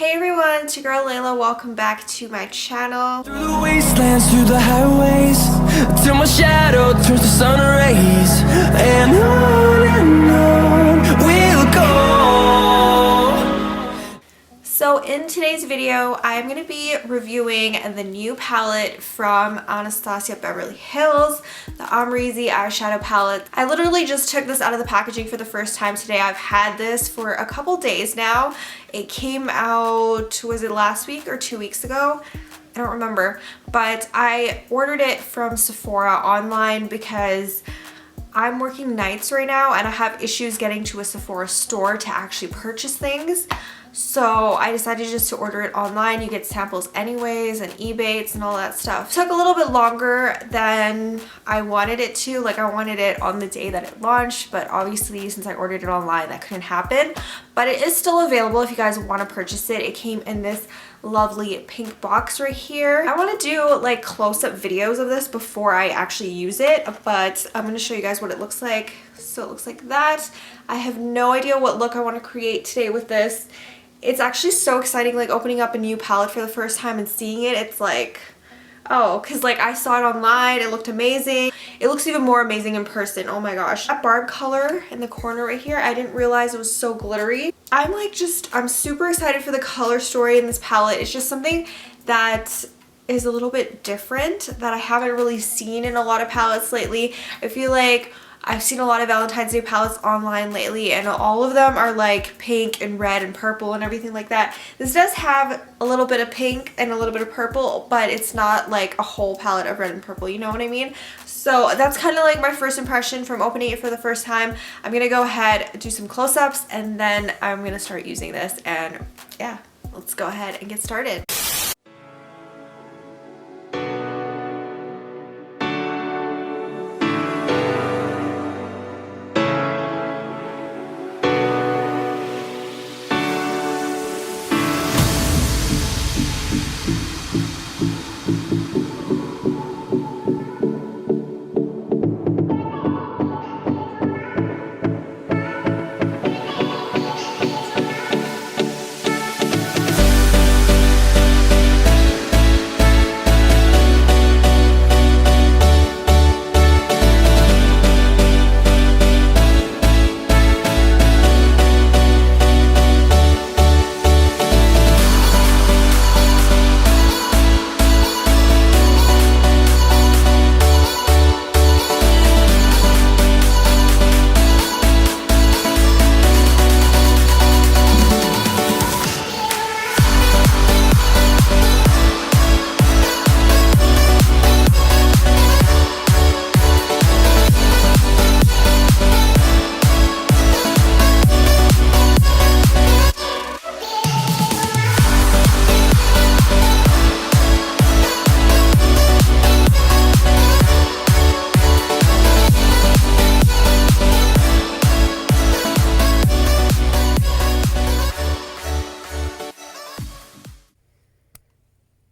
Hey everyone, it's your girl Layla. Welcome back to my channel. Through the wastelands, through the highways, till my shadow turns to sun rays, and on we'll go. So in today's video, I'm going to be reviewing the new palette from Anastasia Beverly Hills, the Amrezy eyeshadow palette. I literally just took this out of the packaging for the first time today. I've had this for a couple days now. It came out, was it last week or 2 weeks ago? I don't remember, but I ordered it from Sephora online because I'm working nights right now and I have issues getting to a Sephora store to actually purchase things. So I decided just to order it online. You get samples anyways and Ebates and all that stuff. It took a little bit longer than I wanted it to. Like I wanted it on the day that it launched, but obviously since I ordered it online that couldn't happen. But it is still available if you guys want to purchase it. It came in this lovely pink box right here. I want to do like close-up videos of this before I actually use it, but I'm going to show you guys what it looks like. So it looks like that. I have no idea what look I want to create today with this. It's actually so exciting, like opening up a new palette for the first time and seeing it. It's like, oh, because like I saw it online, it looked amazing. It looks even more amazing in person. Oh my gosh. That barb color in the corner right here, I didn't realize it was so glittery. I'm super excited for the color story in this palette. It's just something that is a little bit different that I haven't really seen in a lot of palettes lately. I feel like I've seen a lot of Valentine's Day palettes online lately and all of them are like pink and red and purple and everything like that. This does have a little bit of pink and a little bit of purple, but it's not like a whole palette of red and purple, you know what I mean? So that's kind of like my first impression from opening it for the first time. I'm gonna go ahead, do some close-ups, and then I'm gonna start using this, and yeah, let's go ahead and get started.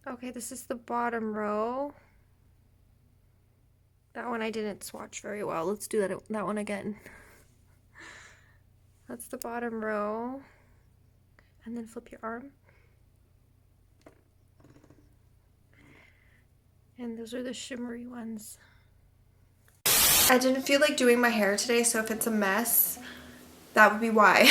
Okay, this is the bottom row. That one I didn't swatch very well. Let's do that one again. That's the bottom row. And then flip your arm. And those are the shimmery ones. I didn't feel like doing my hair today, so if it's a mess, that would be why.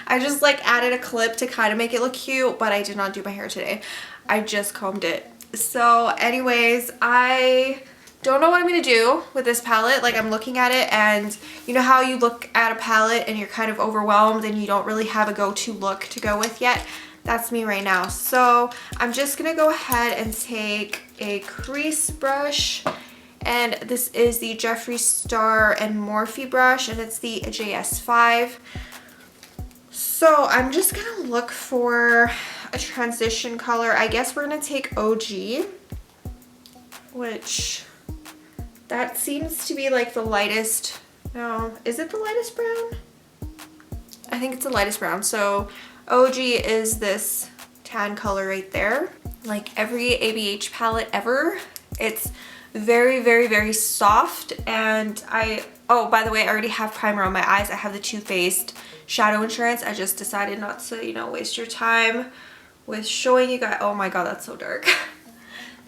I just like added a clip to kind of make it look cute, but I did not do my hair today. I just combed it. So anyways, I don't know what I'm gonna do with this palette. Like I'm looking at it and you know how you look at a palette and you're kind of overwhelmed and you don't really have a go-to look to go with yet? That's me right now. So I'm just gonna go ahead and take a crease brush, and this is the Jeffree Star and Morphe brush, and it's the JS5. So I'm just gonna look for a transition color. I guess we're gonna take OG, which that seems to be like the lightest. No, is it the lightest brown? I think it's the lightest brown. So OG is this tan color right there. Like every ABH palette ever, it's very, very, very soft, and I Oh, by the way, I already have primer on my eyes. I have the Too Faced Shadow Insurance. I just decided not to, you know, waste your time with showing you guys. Oh my god, that's so dark.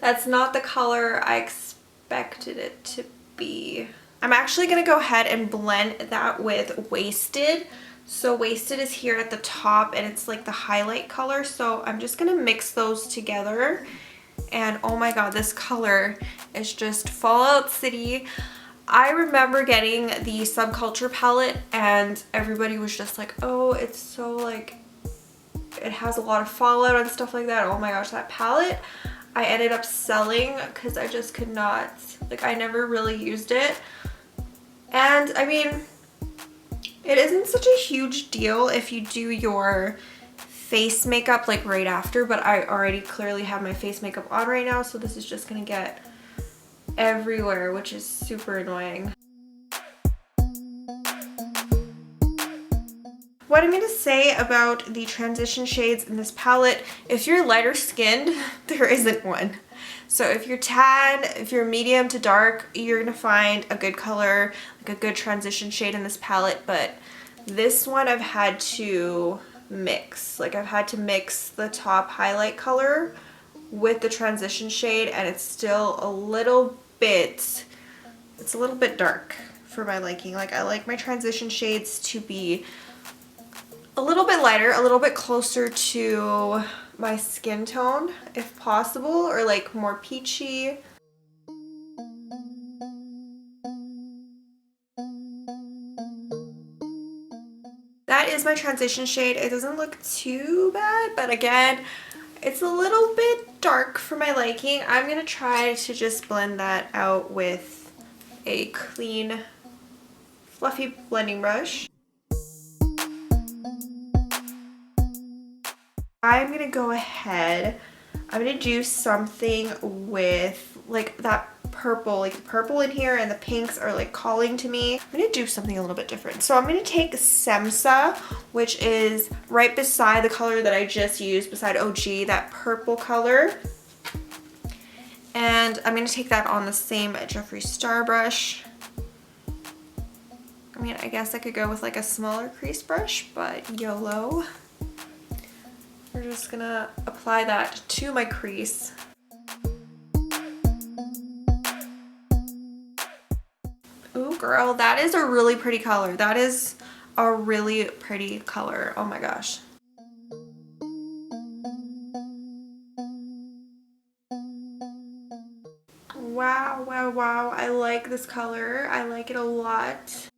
That's not the color I expected it to be. I'm actually going to go ahead and blend that with Wasted. So Wasted is here at the top and it's like the highlight color. So I'm just going to mix those together. And oh my god, this color is just Fallout City. I remember getting the Subculture palette and everybody was just like, oh, it's so like, it has a lot of fallout and stuff like that. Oh my gosh, that palette I ended up selling because I just could not, like, I never really used it. And I mean, it isn't such a huge deal if you do your face makeup like right after, but I already clearly have my face makeup on right now, so this is just gonna get everywhere, which is super annoying. What I'm going to say about the transition shades in this palette, if you're lighter skinned, there isn't one. So if you're tan, if you're medium to dark, you're going to find a good color, like a good transition shade in this palette. But this one I've had to mix. Like I've had to mix the top highlight color with the transition shade, and it's still a little bit, it's a little bit dark for my liking. Like I like my transition shades to be a little bit lighter, a little bit closer to my skin tone if possible, or like more peachy. That is my transition shade. It doesn't look too bad, but again, it's a little bit dark for my liking. I'm gonna try to just blend that out with a clean, fluffy blending brush. I'm gonna go ahead, I'm gonna do something with like that purple, like the purple in here and the pinks are like calling to me. I'm gonna do something a little bit different. So I'm gonna take Semsa, which is right beside the color that I just used, beside OG, that purple color. And I'm gonna take that on the same Jeffree Star brush. I mean, I guess I could go with like a smaller crease brush, but YOLO. We're just gonna apply that to my crease. Ooh, girl, that is a really pretty color. That is a really pretty color. Oh my gosh. Wow, wow, wow. I like this color. I like it a lot.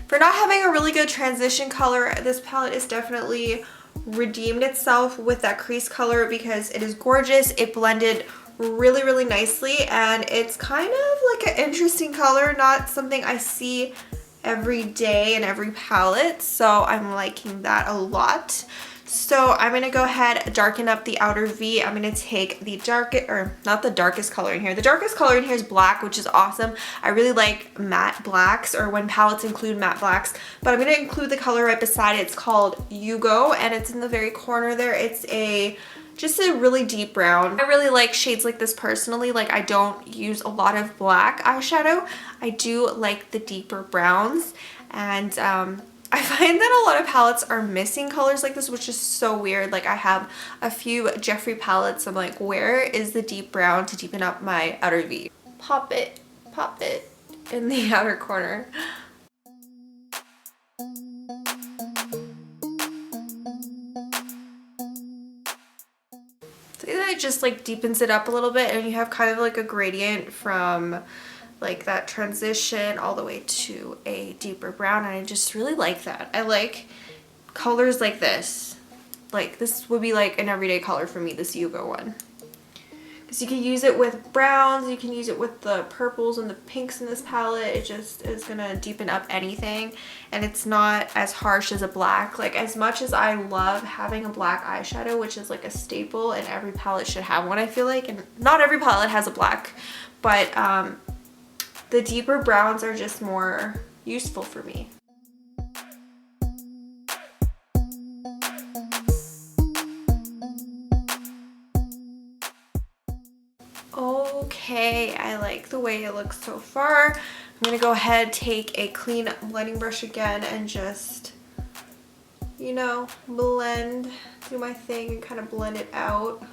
For not having a really good transition color, this palette is definitely redeemed itself with that crease color because it is gorgeous. It blended really, really nicely, and it's kind of like an interesting color, not something I see every day in every palette, so I'm liking that a lot. So I'm going to go ahead and darken up the outer V. I'm going to take the darkest, or not the darkest color in here. The darkest color in here is black, which is awesome. I really like matte blacks, or when palettes include matte blacks, but I'm going to include the color right beside it. It's called Yugo, and it's in the very corner there. It's just a really deep brown. I really like shades like this personally. Like, I don't use a lot of black eyeshadow. I do like the deeper browns, and I find that a lot of palettes are missing colors like this, which is so weird. Like, I have a few Jeffree palettes. I'm like, where is the deep brown to deepen up my outer V? Pop it in the outer corner. So it just like deepens it up a little bit, and you have kind of like a gradient from like that transition all the way to a deeper brown, and I just really like that. I like colors like this. Like, this would be like an everyday color for me, this Yugo one. Because you can use it with browns, you can use it with the purples and the pinks in this palette. It just is gonna deepen up anything, and it's not as harsh as a black. Like, as much as I love having a black eyeshadow, which is like a staple and every palette should have one, I feel like, and not every palette has a black, but the deeper browns are just more useful for me. Okay, I like the way it looks so far. I'm gonna go ahead, take a clean blending brush again and just, you know, blend, do my thing and kind of blend it out.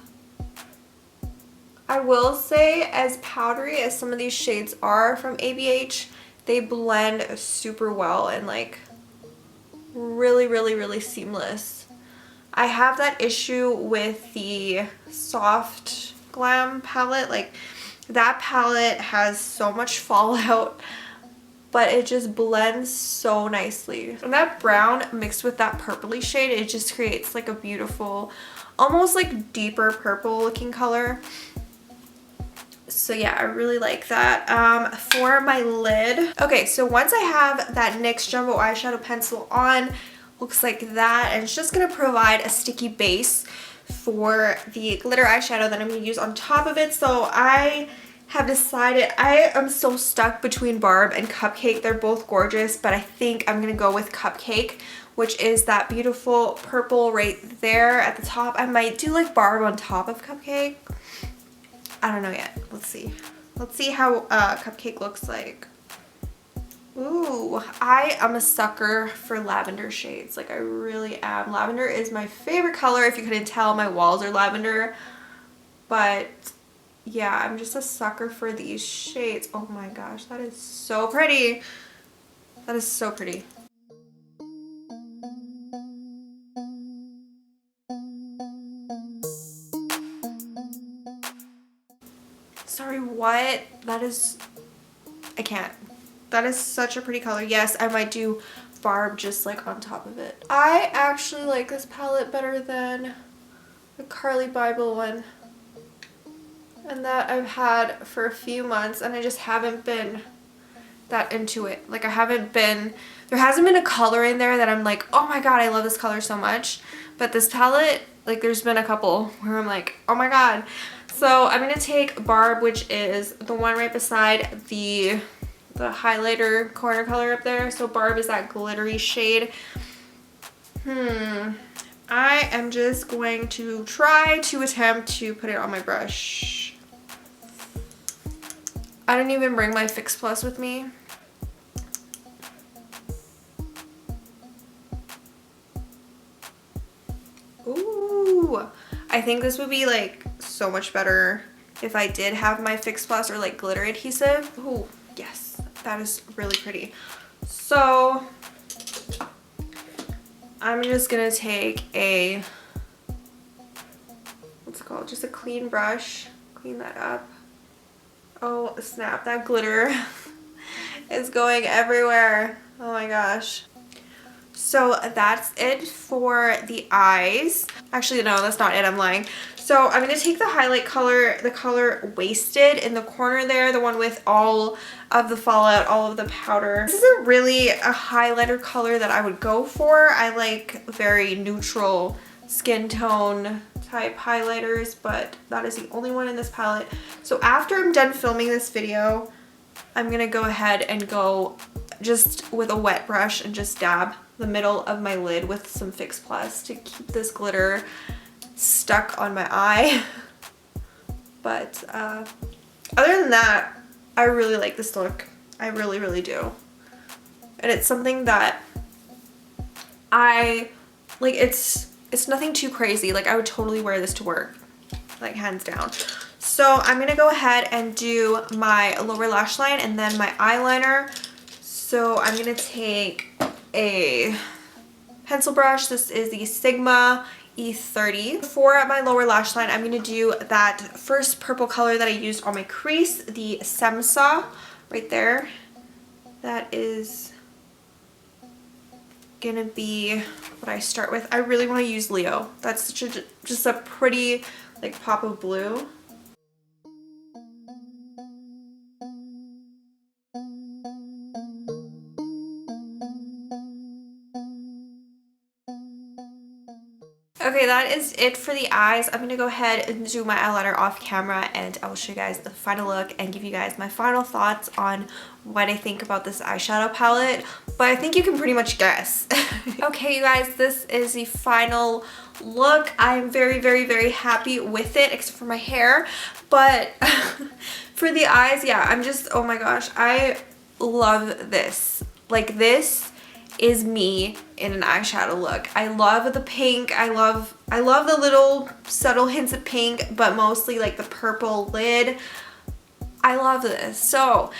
I will say, as powdery as some of these shades are from ABH, they blend super well and like really, really, really seamless. I have that issue with the Soft Glam palette. Like, that palette has so much fallout, but it just blends so nicely. And that brown mixed with that purpley shade, it just creates like a beautiful, almost like deeper purple looking color. So yeah, I really like that. For my lid, okay, so once I have that NYX Jumbo eyeshadow pencil on, looks like that, and it's just gonna provide a sticky base for the glitter eyeshadow that I'm gonna use on top of it. So I have decided, I am so stuck between Barb and Cupcake. They're both gorgeous, but I think I'm gonna go with Cupcake, which is that beautiful purple right there at the top. I might do like Barb on top of Cupcake. I don't know yet. Let's see. Let's see how Cupcake looks like. Ooh, I am a sucker for lavender shades. Like, I really am. Lavender is my favorite color. If you couldn't tell, my walls are lavender. But yeah, I'm just a sucker for these shades. Oh my gosh, that is so pretty. That is so pretty. Sorry, what? That is, I can't. That is such a pretty color. Yes, I might do Barb just like on top of it. I actually like this palette better than the Carly Bible one. And that I've had for a few months, and I just haven't been that into it. Like, I haven't been, there hasn't been a color in there that I'm like, oh my god, I love this color so much. But this palette, like, there's been a couple where I'm like, oh my god. So I'm gonna take Barb, which is the one right beside the highlighter corner color up there. So Barb is that glittery shade. I am just going to try to attempt to put it on my brush. I didn't even bring my Fix Plus with me. Ooh, I think this would be like so much better if I did have my Fix Plus or like glitter adhesive. Ooh, yes, that is really pretty. So I'm just gonna take a, what's it called, just a clean brush, clean that up. Oh snap, that glitter is going everywhere. Oh my gosh. So that's it for the eyes. Actually, no, that's not it, I'm lying. So I'm going to take the highlight color, the color Wasted in the corner there, the one with all of the fallout, all of the powder. This isn't really a highlighter color that I would go for. I like very neutral skin tone type highlighters, but that is the only one in this palette. So after I'm done filming this video, I'm going to go ahead and go just with a wet brush and just dab the middle of my lid with some Fix Plus to keep this glitter stuck on my eye. But other than that, I really like this look. I really, really do. And it's something that I like. It's nothing too crazy. Like, I would totally wear this to work, like, hands down. So I'm gonna go ahead and do my lower lash line and then my eyeliner. So I'm gonna take a pencil brush. This is the Sigma E30. For my lower lash line, I'm gonna do that first purple color that I used on my crease, the Semsa right there. That is gonna be what I start with. I really want to use Leo. That's such a, just a pretty like pop of blue. Okay, that is it for the eyes. I'm gonna go ahead and do my eyeliner off camera, and I will show you guys the final look and give you guys my final thoughts on what I think about this eyeshadow palette. but I think you can pretty much guess. Okay, you guys, this is the final look. I'm very, very, very happy with it, except for my hair. But for the eyes, yeah, I'm just, oh my gosh, I love this. Like, this is me in an eyeshadow look. I love the pink. I love the little subtle hints of pink, but mostly like the purple lid. I love this. So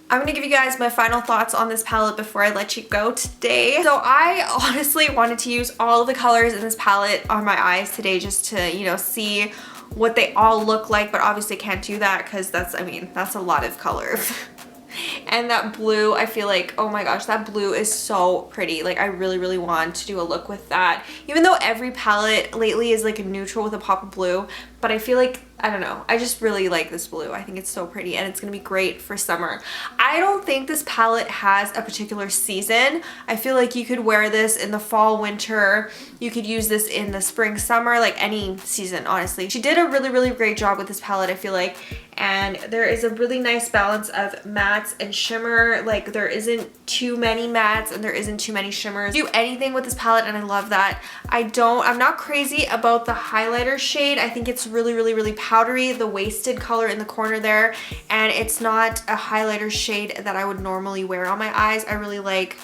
I'm gonna give you guys my final thoughts on this palette before I let you go today. So I honestly wanted to use all of the colors in this palette on my eyes today just to, you know, see what they all look like, but obviously can't do that because that's, I mean, that's a lot of color. And that blue, I feel like, oh my gosh, that blue is so pretty. Like, I really, really want to do a look with that. Even though every palette lately is like a neutral with a pop of blue, but I feel like, I don't know, I just really like this blue. I think it's so pretty and it's gonna be great for summer. I don't think this palette has a particular season. I feel like you could wear this in the fall, winter. You could use this in the spring, summer, like any season, honestly. She did a really, really great job with this palette, I feel like. And there is a really nice balance of mattes and shimmer. Like, there isn't too many mattes and there isn't too many shimmers. Do anything with this palette and I love that. I'm not crazy about the highlighter shade. I think it's really, really, really powdery, the wasted color in the corner there, and it's not a highlighter shade that I would normally wear on my eyes. I really like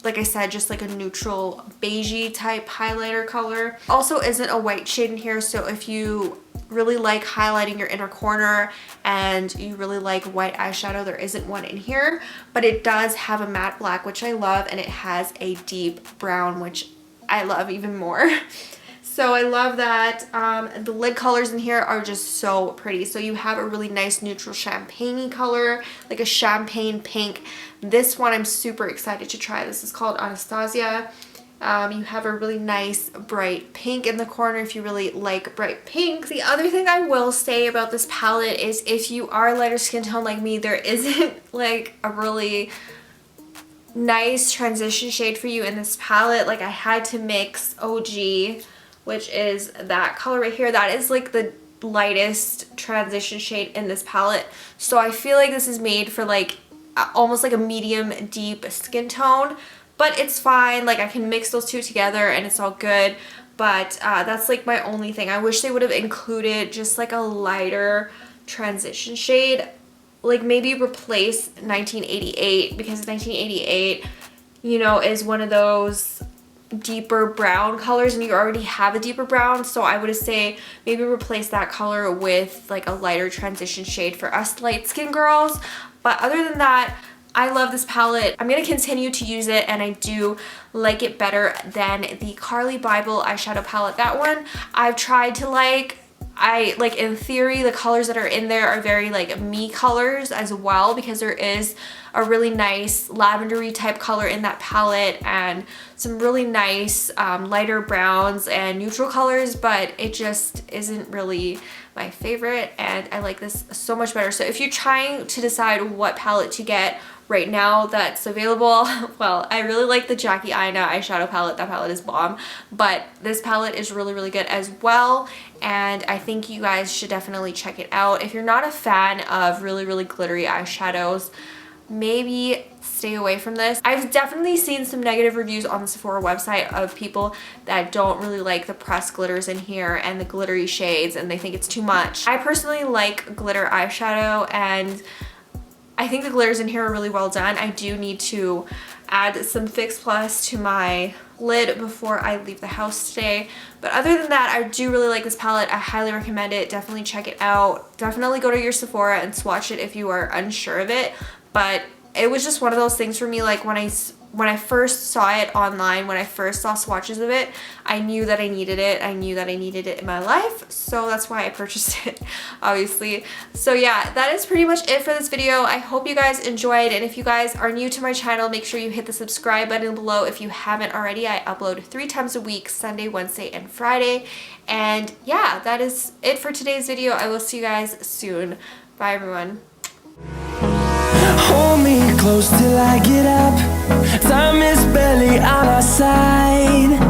I said, just like a neutral beigey type highlighter color. Also isn't a white shade in here, so if you really like highlighting your inner corner and you really like white eyeshadow, there isn't one in here, but it does have a matte black, which I love, and it has a deep brown, which I love even more. So I love that. The lid colors in here are just so pretty. So you have a really nice neutral champagne-y color, like a champagne pink. This one I'm super excited to try. This is called Anastasia. You have a really nice bright pink in the corner if you really like bright pink. The other thing I will say about this palette is if you are lighter skin tone like me, there isn't like a really nice transition shade for you in this palette. Like, I had to mix OG, which is that color right here. That is like the lightest transition shade in this palette. So I feel like this is made for like almost like a medium deep skin tone, but it's fine. Like, I can mix those two together and it's all good. But that's like my only thing. I wish they would have included just like a lighter transition shade. Like, maybe replace 1988, because 1988, you know, is one of those deeper brown colors and you already have a deeper brown. So I would say maybe replace that color with like a lighter transition shade for us light skin girls. But other than that, I love this palette. I'm going to continue to use it, and I do like it better than the Carly Bible eyeshadow palette. That one I've tried to like. In theory, the colors that are in there are very like me colors as well, because there is a really nice lavendery type color in that palette and some really nice lighter browns and neutral colors, but it just isn't really my favorite, and I like this so much better. So if you're trying to decide what palette to get right now that's available, well, I really like the Jackie Aina eyeshadow palette. That palette is bomb, but this palette is really, really good as well, and I think you guys should definitely check it out. If you're not a fan of really, really glittery eyeshadows, maybe stay away from this. I've definitely seen some negative reviews on the Sephora website of people that don't really like the pressed glitters in here and the glittery shades, and they think it's too much. I personally like glitter eyeshadow, and I think the glitters in here are really well done. I do need to add some Fix Plus to my lid before I leave the house today. But other than that, I do really like this palette. I highly recommend it. Definitely check it out. Definitely go to your Sephora and swatch it if you are unsure of it. But it was just one of those things for me, like when I first saw it online, when I first saw swatches of it, I knew that I needed it. I knew that I needed it in my life, so that's why I purchased it, obviously. So yeah, that is pretty much it for this video. I hope you guys enjoyed, and if you guys are new to my channel, make sure you hit the subscribe button below if you haven't already. I upload 3 times a week, Sunday, Wednesday, and Friday. And yeah, that is it for today's video. I will see you guys soon. Bye, everyone. Hold me close till I get up. Time is barely on our side.